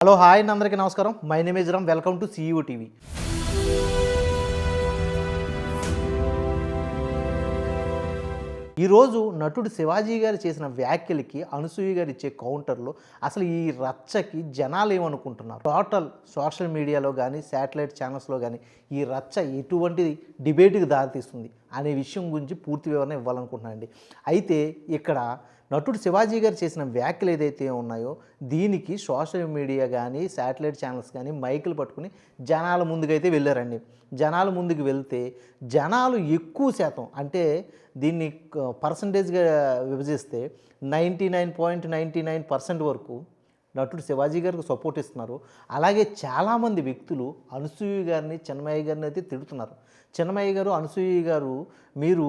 Hello hi అండి, అందరికీ నమస్కారం. My name is Ram. Welcome to CEO TV. ఈరోజు నటుడు శివాజీ గారు చేసిన వ్యాఖ్యలకి అనసూయ గారు ఇచ్చే కౌంటర్లో అసలు ఈ రచ్చకి జనాలు ఏమనుకుంటున్నారు, టోటల్ సోషల్ మీడియాలో కానీ శాటిలైట్ ఛానల్స్లో కానీ ఈ రచ్చ ఎటువంటి డిబేట్కి దారితీస్తుంది అనే విషయం గురించి పూర్తి వివరణ ఇవ్వాలనుకుంటున్నానండి. అయితే ఇక్కడ నటుడు శివాజీ గారు చేసిన వ్యాఖ్యలు ఏదైతే ఉన్నాయో దీనికి సోషల్ మీడియా కానీ శాటిలైట్ ఛానల్స్ కానీ మైకులు పట్టుకుని జనాల ముందుకైతే వెళ్ళారండి. జనాల ముందుకు వెళ్తే జనాలు ఎక్కువ శాతం, అంటే దీన్ని పర్సంటేజ్గా విభజిస్తే 99.99% వరకు నటుడు శివాజీ గారికి సపోర్ట్ ఇస్తున్నారు. అలాగే చాలామంది వ్యక్తులు అనసూయ గారిని, చిన్మయ్య గారిని అయితే తిడుతున్నారు. చిన్మయ్య గారు, అనసూయ గారు, మీరు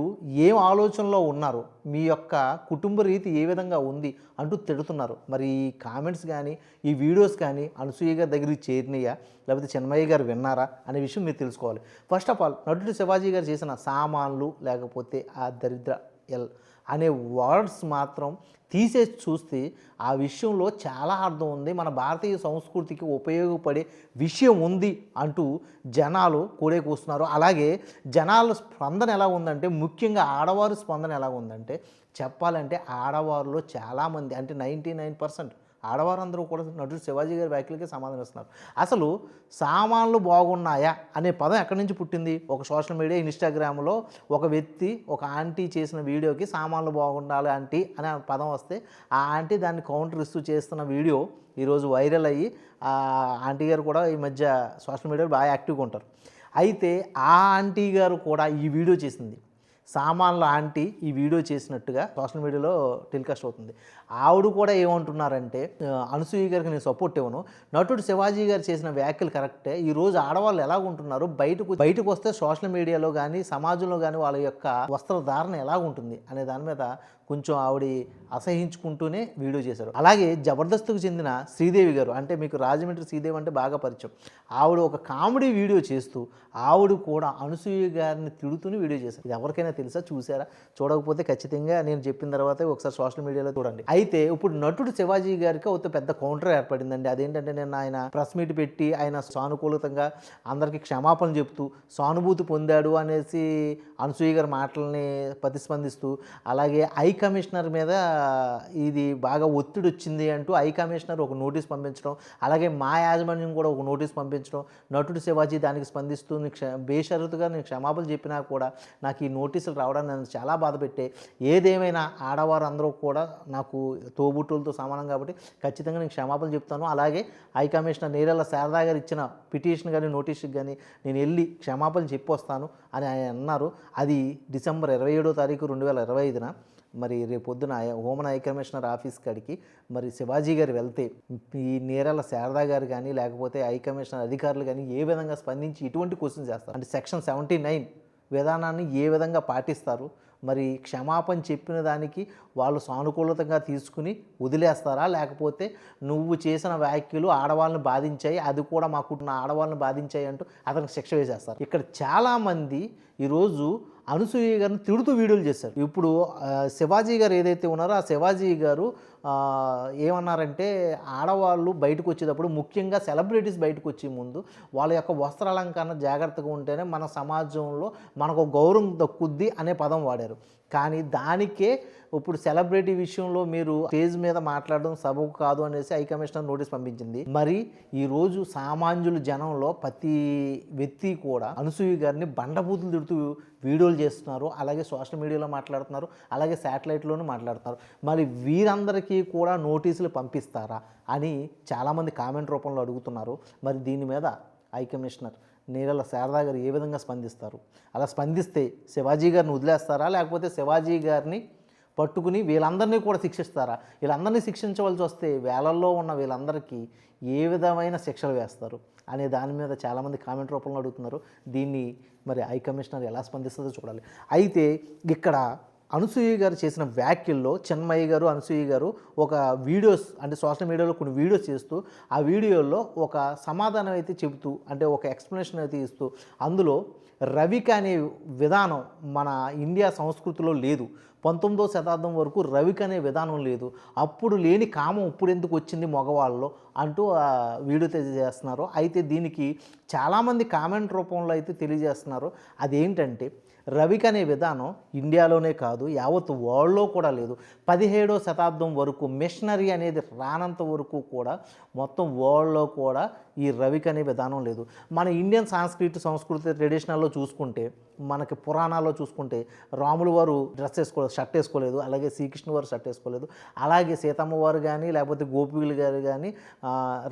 ఏం ఆలోచనలో ఉన్నారు, మీ యొక్క కుటుంబ రీతి ఏ విధంగా ఉంది అంటూ తిడుతున్నారు. మరి ఈ కామెంట్స్ కానీ ఈ వీడియోస్ కానీ అనసూయ గారి దగ్గరికి చేరినాయా, లేకపోతే చిన్మయ్య గారు విన్నారా అనే విషయం మీరు తెలుసుకోవాలి. ఫస్ట్ ఆఫ్ ఆల్ నటుడు శివాజీ గారు చేసిన సామాన్లు లేకపోతే ఆ దరిద్ర ఎల్ అనే వర్డ్స్ మాత్రం తీసేసి చూస్తే ఆ విషయంలో చాలా అర్థం ఉంది, మన భారతీయ సంస్కృతికి ఉపయోగపడే విషయం ఉంది అంటూ జనాలు కూస్తున్నారు. అలాగే జనాల స్పందన ఎలా ఉందంటే, ముఖ్యంగా ఆడవారి స్పందన ఎలా ఉందంటే, చెప్పాలంటే ఆడవారిలో చాలామంది, అంటే 99% ఆడవారందరూ కూడా నటుడు శివాజీ గారి వ్యాఖ్యలకే సమాధానం ఇస్తున్నారు. అసలు సామాన్లు బాగున్నాయా అనే పదం ఎక్కడి నుంచి పుట్టింది? ఒక సోషల్ మీడియా ఇన్స్టాగ్రామ్లో ఒక వ్యక్తి, ఒక ఆంటీ చేసిన వీడియోకి సామాన్లు బాగుండాలి ఆంటీ అనే పదం వస్తే ఆ ఆంటీ దాన్ని కౌంటర్ ఇస్తూ చేస్తున్న వీడియో ఈరోజు వైరల్ అయ్యి ఆ ఆంటీ గారు కూడా ఈ మధ్య సోషల్ మీడియాలో బాగా యాక్టివ్గా ఉంటారు. అయితే ఆ ఆంటీ గారు కూడా ఈ వీడియో చేసింది. సామాన్ల ఆంటీ ఈ వీడియో చేసినట్టుగా సోషల్ మీడియాలో టెలికాస్ట్ అవుతుంది. ఆవిడ కూడా ఏమంటున్నారంటే, అనసూయ గారికి నేను సపోర్ట్ ఇవ్వను, నటుడు శివాజీ గారు చేసిన వ్యాఖ్యలు కరెక్టే, ఈరోజు ఆడవాళ్ళు ఎలాగుంటున్నారు, బయటకు వస్తే సోషల్ మీడియాలో కానీ సమాజంలో కానీ వాళ్ళ యొక్క వస్త్రధారణ ఎలాగుంటుంది అనే దాని మీద కొంచెం ఆవిడ అసహించుకుంటూనే వీడియో చేశారు. అలాగే జబర్దస్త్కు చెందిన శ్రీదేవి గారు, అంటే మీకు రాజమండ్రి శ్రీదేవి అంటే బాగా పరిచయం, ఆవిడ ఒక కామెడీ వీడియో చేస్తూ ఆవిడ కూడా అనసూయ గారిని తిడుతూనే వీడియో చేశారు. ఇది ఎవరికైనా తెలుసా, చూసారా? చూడకపోతే ఖచ్చితంగా నేను చెప్పిన తర్వాత ఒకసారి సోషల్ మీడియాలో చూడండి. అయితే ఇప్పుడు నటుడు శివాజీ గారికి ఒక పెద్ద కౌంటర్ ఏర్పడిందండి. అదేంటంటే, నేను ఆయన ప్రెస్ మీట్ పెట్టి ఆయన సానుకూలతంగా అందరికీ క్షమాపణలు చెప్తూ సానుభూతి పొందాడు అనేసి అనసూయ గారి మాటలని ప్రతిస్పందిస్తూ, అలాగే కమిషనర్ మీద ఇది బాగా ఒత్తిడి వచ్చింది అంటూ కమిషనర్ ఒక నోటీస్ పంపించడం, అలాగే మా యాజమాన్యం కూడా ఒక నోటీస్ పంపించడం, నటుడు శివాజీ దానికి స్పందిస్తూ బేషరతుగా నేను క్షమాపణలు చెప్పినా కూడా నాకు ఈ నోటీసులు రావడానికి నన్ను చాలా బాధ పెట్టే, ఏదేమైనా ఆడవారు అందరూ కూడా నాకు తోబుట్టులతో సమానం కాబట్టి ఖచ్చితంగా నేను క్షమాపణలు చెప్తాను. అలాగే కమిషనర్ నేరెళ్ళ శారదా గారు ఇచ్చిన పిటిషన్ కానీ నోటీస్కి కానీ నేను వెళ్ళి క్షమాపణలు చెప్పొస్తాను అని ఆయన అన్నారు. అది డిసెంబర్ 27వ తారీఖు 2025న మరి రేపొద్దున హోమ్ కమిషనర్ ఆఫీస్ కాడికి మరి శివాజీ గారు వెళ్తే ఈ నేరాల శారదా గారు కానీ లేకపోతే కమిషనర్ అధికారులు కానీ ఏ విధంగా స్పందించి ఇటువంటి క్వశ్చన్స్ చేస్తారు, అంటే సెక్షన్ 79 విధానాన్ని ఏ విధంగా పాటిస్తారు, మరి క్షమాపణ చెప్పిన దానికి వాళ్ళు సానుకూలతంగా తీసుకుని వదిలేస్తారా, లేకపోతే నువ్వు చేసిన వ్యాఖ్యలు ఆడవాళ్ళని బాధించాయి, అది కూడా మా కుటుంబ ఆడవాళ్ళని బాధించాయి అంటూ అతనికి శిక్ష వేసేస్తారు. ఇక్కడ చాలామంది ఈరోజు అనసూయ గారిని తిడుతూ వీడియోలు చేశారు. ఇప్పుడు శివాజీ గారు ఏదైతే ఉన్నారో ఆ శివాజీ గారు ఏమన్నారంటే, ఆడవాళ్ళు బయటకు వచ్చేటప్పుడు, ముఖ్యంగా సెలబ్రిటీస్ బయటకు వచ్చే ముందు వాళ్ళ యొక్క వస్త్రాలంకరణ జాగ్రత్తగా ఉంటేనే మన సమాజంలో మనకు గౌరవం దక్కుద్ది అనే పదం వాడారు. కానీ దానికే ఇప్పుడు సెలబ్రిటీ విషయంలో మీరు స్టేజ్ మీద మాట్లాడడం సబబు కాదు అనేసి కమిషనర్ నోటీస్ పంపించింది. మరి ఈరోజు సామాన్యుల జనంలో ప్రతి వ్యక్తి కూడా అనసూయ గారిని బండబూతులు తిడుతూ వీడియోలు చేస్తున్నారు, అలాగే సోషల్ మీడియాలో మాట్లాడుతున్నారు, అలాగే శాటిలైట్లోనూ మాట్లాడుతున్నారు. మరి వీరందరికీ కూడా నోటీసులు పంపిస్తారా అని చాలామంది కామెంట్ రూపంలో అడుగుతున్నారు. మరి దీని మీద కమిషనర్ నేరెళ్ళ శారదా గారు ఏ విధంగా స్పందిస్తారు? అలా స్పందిస్తే శివాజీ గారిని వదిలేస్తారా, లేకపోతే శివాజీ గారిని పట్టుకుని వీళ్ళందరినీ కూడా శిక్షిస్తారా? వీళ్ళందరినీ శిక్షించవలసి వస్తే వేలల్లో ఉన్న వీళ్ళందరికీ ఏ విధమైన శిక్షలు వేస్తారు అనే దాని మీద చాలామంది కామెంట్ రూపంలో అడుగుతున్నారు. దీన్ని మరి కమిషనర్ ఎలా స్పందిస్తుందో చూడాలి. అయితే ఇక్కడ అనసూయ గారు చేసిన వ్యాఖ్యల్లో చిన్మయి గారు, అనసూయ గారు ఒక వీడియోస్ అంటే సోషల్ మీడియాలో కొన్ని వీడియోస్ చేస్తూ ఆ వీడియోలో ఒక సమాధానం అయితే చెబుతూ అంటే ఒక ఎక్స్ప్లెనేషన్ అయితే ఇస్తూ అందులో రవిక అనే విధానం మన ఇండియా సంస్కృతిలో లేదు. 19వ శతాబ్దం వరకు రవిక అనే విధానం లేదు. అప్పుడు లేని కామం ఇప్పుడు ఎందుకు వచ్చింది మగవాళ్ళలో అంటూ వీడియో తెలియజేస్తున్నారు. అయితే దీనికి చాలామంది కామెంట్ రూపంలో అయితే తెలియజేస్తున్నారు. అదేంటంటే రవిక అనే విధానం ఇండియాలోనే కాదు యావత్ వరల్డ్లో కూడా లేదు. 17వ శతాబ్దం వరకు మిషనరీ అనేది రానంత వరకు కూడా మొత్తం వరల్డ్లో కూడా ఈ రవిక అనే విధానం లేదు. మన ఇండియన్ సంస్కృతి ట్రెడిషనల్లో చూసుకుంటే మనకి పురాణాల్లో చూసుకుంటే రాములు వారు డ్రెస్ వేసుకోలేదు, షర్ట్ వేసుకోలేదు. అలాగే శ్రీకృష్ణ వారు షర్ట్ వేసుకోలేదు. అలాగే సీతమ్మ వారు కానీ లేకపోతే గోపికలు గారు కానీ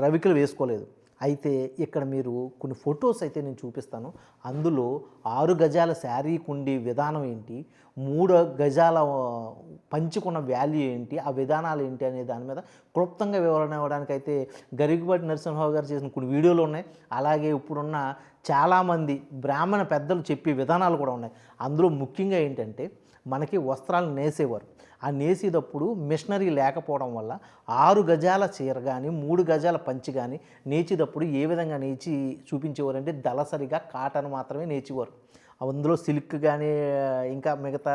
రవికలు వేసుకోలేదు. అయితే ఇక్కడ మీరు కొన్ని ఫొటోస్ అయితే నేను చూపిస్తాను. అందులో 6 గజాల శారీ కుండి విధానం ఏంటి, 3 గజాల పంచుకున్న వాల్యూ ఏంటి, ఆ విధానాలు ఏంటి అనే దాని మీద క్లుప్తంగా వివరణ ఇవ్వడానికి అయితే గరికపాటి నరసింహరావు గారు చేసిన కొన్ని వీడియోలు ఉన్నాయి. అలాగే ఇప్పుడున్న చాలామంది బ్రాహ్మణ పెద్దలు చెప్పే విధానాలు కూడా ఉన్నాయి. అందులో ముఖ్యంగా ఏంటంటే మనకి వస్త్రాలు నేసేవారు. ఆ నేసేటప్పుడు మిషనరీ లేకపోవడం వల్ల 6 గజాల చీర కానీ 3 గజాల పంచి కానీ నేచేటప్పుడు ఏ విధంగా నేచి చూపించేవారు అంటే దళసరిగా కాటన్ మాత్రమే నేచేవారు. అందులో సిల్క్ కానీ ఇంకా మిగతా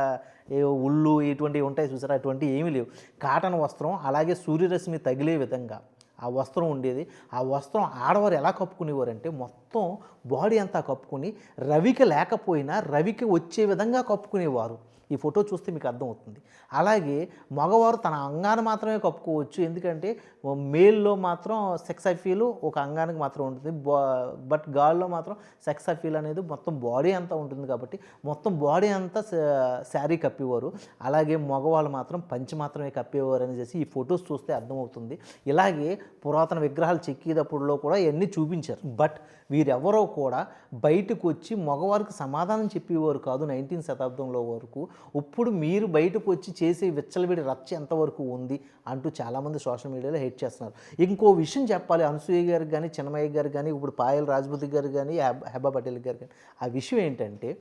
ఉళ్ళు ఇటువంటివి ఉంటాయి చూసారా, అటువంటివి ఏమీ లేవు. కాటన్ వస్త్రం అలాగే సూర్యరశ్మి తగిలే విధంగా ఆ వస్త్రం ఉండేది. ఆ వస్త్రం ఆడవారు ఎలా కప్పుకునేవారంటే మొత్తం బాడీ అంతా కప్పుకొని రవికి లేకపోయినా రవికి వచ్చే విధంగా కప్పుకునేవారు. ఈ ఫోటో చూస్తే మీకు అర్థమవుతుంది. అలాగే మగవారు తన అంగాన్ని మాత్రమే కప్పుకోవచ్చు. ఎందుకంటే మేల్లో మాత్రం సెక్స్ అఫీలు ఒక అంగానికి మాత్రం ఉంటుంది. బట్ గాల్లో మాత్రం సెక్స్ అఫీల్ అనేది మొత్తం బాడీ అంతా ఉంటుంది. కాబట్టి మొత్తం బాడీ అంతా శారీ కప్పేవారు. అలాగే మగవాళ్ళు మాత్రం పంచి మాత్రమే కప్పేవారు అని చేసి ఈ ఫొటోస్ చూస్తే అర్థమవుతుంది. ఇలాగే పురాతన విగ్రహాలు చెక్కేటప్పుడులో కూడా ఇవన్నీ చూపించారు. బట్ వీరెవరో కూడా బయటకు వచ్చి మగవారికి సమాధానం చెప్పేవారు కాదు 19వ శతాబ్దంలో వరకు. ఇప్పుడు మీరు బయటకు వచ్చి చేసే విచ్చలవిడి రచ్చ ఎంతవరకు ఉంది అంటూ చాలామంది సోషల్ మీడియాలో హేట్ చేస్తున్నారు. ఇంకో విషయం చెప్పాలి, అనసూయ గారికి కానీ చిన్మయ్య గారు కానీ ఇప్పుడు పాయల్ రాజ్పూతి గారు కానీ హెబా పటేల్ గారు కానీ ఆ విషయం ఏంటంటే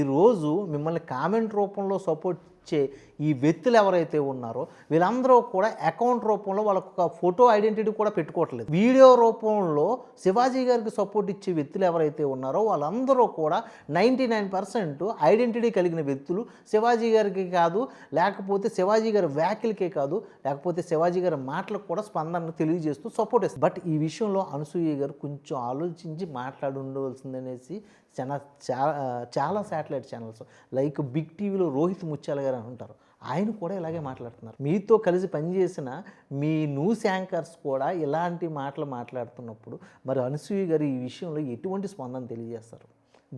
ఈరోజు మిమ్మల్ని కామెంట్ రూపంలో సపోర్ట్ ఇచ్చే ఈ వ్యక్తులు ఎవరైతే ఉన్నారో వీళ్ళందరూ కూడా అకౌంట్ రూపంలో వాళ్ళకు ఒక ఫోటో ఐడెంటిటీ కూడా పెట్టుకోవట్లేదు. వీడియో రూపంలో శివాజీ గారికి సపోర్ట్ ఇచ్చే వ్యక్తులు ఎవరైతే ఉన్నారో వాళ్ళందరూ కూడా 99% ఐడెంటిటీ కలిగిన వ్యక్తులు. శివాజీ గారికి కాదు, లేకపోతే శివాజీ గారి వ్యాఖ్యలకే కాదు, లేకపోతే శివాజీ గారి మాటలకు కూడా స్పందన తెలియజేస్తూ సపోర్ట్ ఇస్తారు. బట్ ఈ విషయంలో అనసూయ గారు కొంచెం ఆలోచించి మాట్లాడి ఉండవలసిందనేసి చాలా శాటిలైట్ ఛానల్స్ లైక్ బిగ్ టీవీలో రోహిత్ ముత్యాల గారు అని ఉంటారు, ఆయన కూడా ఇలాగే మాట్లాడుతున్నారు. మీతో కలిసి పనిచేసిన మీ న్యూస్ యాంకర్స్ కూడా ఇలాంటి మాటలు మాట్లాడుతున్నప్పుడు మరి అనసూయ గారు ఈ విషయంలో ఎటువంటి స్పందన తెలియజేస్తారు?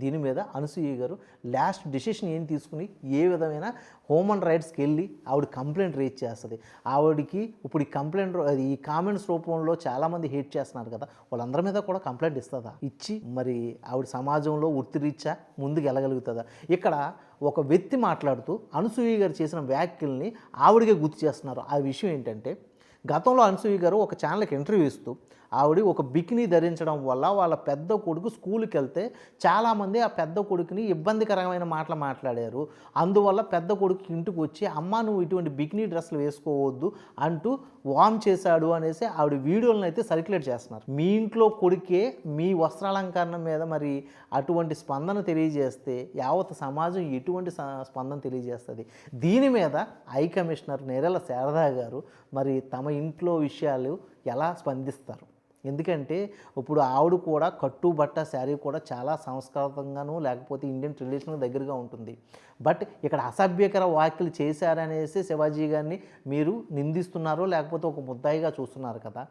దీని మీద అనసూయ గారు లాస్ట్ డెసిషన్ ఏం తీసుకుని ఏ విధమైన హ్యూమన్ రైట్స్కి వెళ్ళి ఆవిడ కంప్లైంట్ రేజ్ చేస్తుంది. ఆవిడకి ఇప్పుడు ఈ కామెంట్స్ రూపంలో చాలామంది హేట్ చేస్తున్నారు కదా, వాళ్ళందరి మీద కూడా కంప్లైంట్ ఇస్తుందా? ఇచ్చి మరి ఆవిడ సమాజంలో వృత్తిరీత్యా ముందుకు వెళ్ళగలుగుతుందా? ఇక్కడ ఒక వ్యక్తి మాట్లాడుతూ అనసూయ గారు చేసిన వ్యాఖ్యల్ని ఆవిడకే గుర్తు చేస్తున్నారు. ఆ విషయం ఏంటంటే గతంలో అనసూయ గారు ఒక ఛానల్కి ఇంటర్వ్యూ ఇస్తూ ఆవిడ ఒక బికినీ ధరించడం వల్ల వాళ్ళ పెద్ద కొడుకు స్కూల్కి వెళ్తే చాలామంది ఆ పెద్ద కొడుకుని ఇబ్బందికరమైన మాటలు మాట్లాడారు. అందువల్ల పెద్ద కొడుకు ఇంటికి వచ్చి అమ్మ నువ్వు ఇటువంటి బికినీ డ్రెస్సులు వేసుకోవద్దు అంటూ వార్న్ చేశాడు అనేసి ఆవిడ వీడియోలను అయితే సర్క్యులేట్ చేస్తున్నారు. మీ ఇంట్లో కొడుకే మీ వస్త్రాలంకరణ మీద మరి అటువంటి స్పందన తెలియజేస్తే యావత్ సమాజం ఎటువంటి స్పందన తెలియజేస్తుంది? దీని మీద హై కమిషనర్ నేరెల శారదా గారు మరి తమ ఇంట్లో విషయాలు ఎలా స్పందిస్తారు? ఎందుకంటే ఇప్పుడు ఆవిడ కూడా కట్టుబట్ట శారీ కూడా చాలా సంస్కృతంగాను లేకపోతే ఇండియన్ ట్రెడిషనల్ దగ్గరగా ఉంటుంది. బట్ ఇక్కడ అసభ్యకర వ్యాఖ్యలు చేశారనేసి శివాజీ గారిని మీరు నిందిస్తున్నారు, లేకపోతే ఒక ముద్దాయిగా చూస్తున్నారు కదా.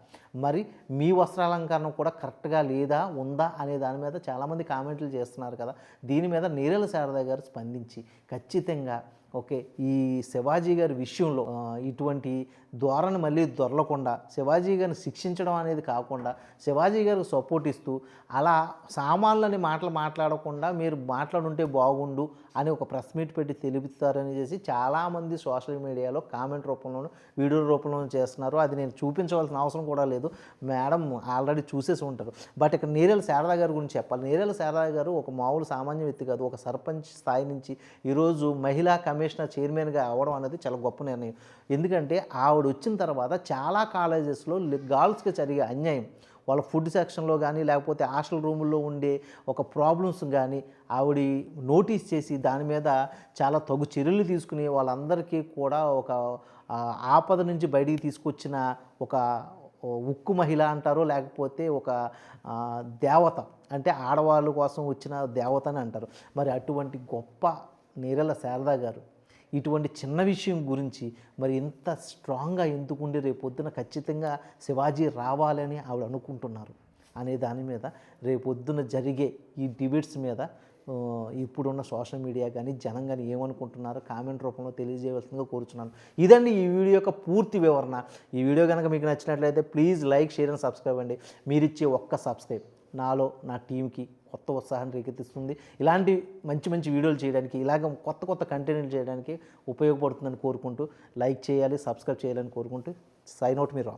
మరి మీ వస్త్రాలంకరణ కూడా కరెక్ట్గా లేదా ఉందా అనే దాని మీద చాలామంది కామెంట్లు చేస్తున్నారు కదా. దీని మీద నేరెల శారదా గారు స్పందించి ఖచ్చితంగా ఓకే ఈ శివాజీ గారి విషయంలో ఇటువంటి ధోరణి మళ్ళీ దొరలకుండా శివాజీ గారిని శిక్షించడం అనేది కాకుండా శివాజీ గారికి సపోర్ట్ ఇస్తూ అలా సామాన్లని మాటలు మాట్లాడకుండా మీరు మాట్లాడుంటే బాగుండు అని ఒక ప్రెస్ మీట్ పెట్టి తెలుపుతారని చేసి చాలామంది సోషల్ మీడియాలో కామెంట్ రూపంలోనూ వీడియో రూపంలోనూ చేస్తున్నారు. అది నేను చూపించవలసిన అవసరం కూడా లేదు, మేడం ఆల్రెడీ చూసేసి ఉంటారు. బట్ ఇక్కడ నేరేల శారదా గారి గురించి చెప్పాలి. నేరేల శారదా గారు ఒక మామూలు సామాన్య వ్యక్తి కాదు, ఒక సర్పంచ్ స్థాయి నుంచి ఈరోజు మహిళా కమిషనర్ చైర్మన్గా అవ్వడం అనేది చాలా గొప్ప నిర్ణయం. ఎందుకంటే ఆవిడ వచ్చిన తర్వాత చాలా కాలేజెస్లో గర్ల్స్కి జరిగే అన్యాయం, వాళ్ళ ఫుడ్ సెక్షన్లో కానీ లేకపోతే హాస్టల్ రూముల్లో ఉండే ఒక ప్రాబ్లమ్స్ కానీ ఆవిడ నోటీస్ చేసి దాని మీద చాలా తగు చర్యలు తీసుకుని వాళ్ళందరికీ కూడా ఒక ఆపద నుంచి బయటికి తీసుకొచ్చిన ఒక ఉక్కు మహిళ అంటారు, లేకపోతే ఒక దేవత, అంటే ఆడవాళ్ళ కోసం వచ్చిన దేవత అని అంటారు. మరి అటువంటి గొప్ప నేరెల శారదా గారు ఇటువంటి చిన్న విషయం గురించి మరి ఇంత స్ట్రాంగ్గా ఎందుకుండి రేపొద్దున ఖచ్చితంగా శివాజీ రావాలని ఆవిడ అనుకుంటున్నారు అనే దాని మీద రేపొద్దున జరిగే ఈ డిబేట్స్ మీద ఇప్పుడున్న సోషల్ మీడియా కానీ జనం కానీ ఏమనుకుంటున్నారో కామెంట్ రూపంలో తెలియజేయవలసిందిగా కోరుచున్నాను. ఇదండి ఈ వీడియో యొక్క పూర్తి వివరణ. ఈ వీడియో కనుక మీకు నచ్చినట్లయితే please like, share and subscribe అండి. మీరిచ్చే ఒక్క సబ్స్క్రైబ్ నాలో నా టీంకి కొత్త ఉత్సాహాన్ని రేకెత్తిస్తుంది. ఇలాంటి మంచి మంచి వీడియోలు చేయడానికి, ఇలాగ కొత్త కొత్త కంటెంట్ చేయడానికి ఉపయోగపడుతుందని కోరుకుంటూ లైక్ చేయాలి, సబ్స్క్రైబ్ చేయాలని కోరుకుంటూ సైన్ అవుట్ మీరు